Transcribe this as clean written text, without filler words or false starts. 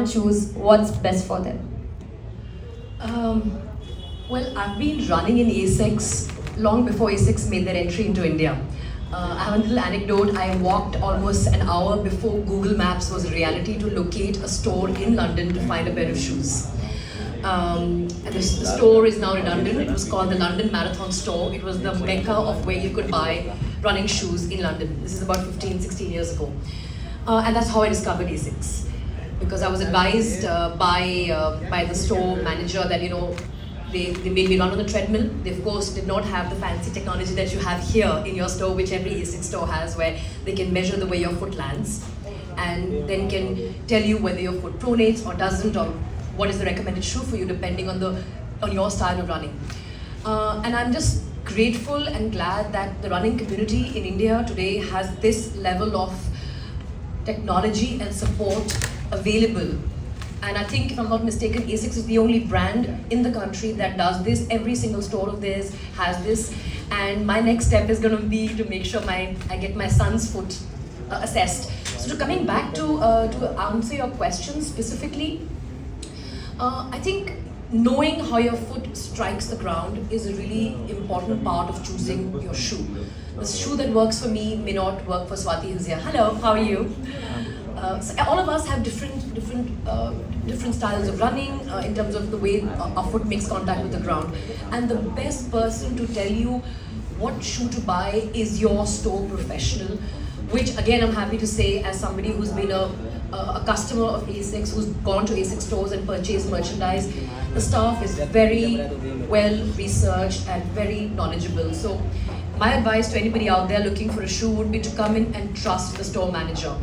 can't choose, what's best for them? Well, I've been running in ASICS long before ASICS made their entry into India. I have a little anecdote. I walked almost an hour before Google Maps was a reality to locate a store in London to find a pair of shoes. And the store is now redundant. It was called the London Marathon Store. It was the mecca of where you could buy running shoes in London. This is about 15, 16 years ago. And that's how I discovered ASICS. Because I was advised by the store manager that, they made me run on the treadmill. They of course did not have the fancy technology that you have here in your store, which every ASICS store has, where they can measure the way your foot lands and then can tell you whether your foot pronates or doesn't, or what is the recommended shoe for you depending on your style of running. And I'm just grateful and glad that the running community in India today has this level of technology and support available. And I think, if I'm not mistaken, ASICS is the only brand in the country that does this. Every single store of theirs has this. And my next step is going to be to make sure I get my son's foot assessed. So coming back to answer your question specifically, I think knowing how your foot strikes the ground is a really important part of choosing your shoe. The shoe that works for me may not work for Swati, who's here. Hello, how are you? So all of us have different styles of running in terms of the way our foot makes contact with the ground. And the best person to tell you what shoe to buy is your store professional, which again I'm happy to say, as somebody who's been a customer of ASICS, who's gone to ASICS stores and purchased merchandise. The staff is very well researched and very knowledgeable. So my advice to anybody out there looking for a shoe would be to come in and trust the store manager.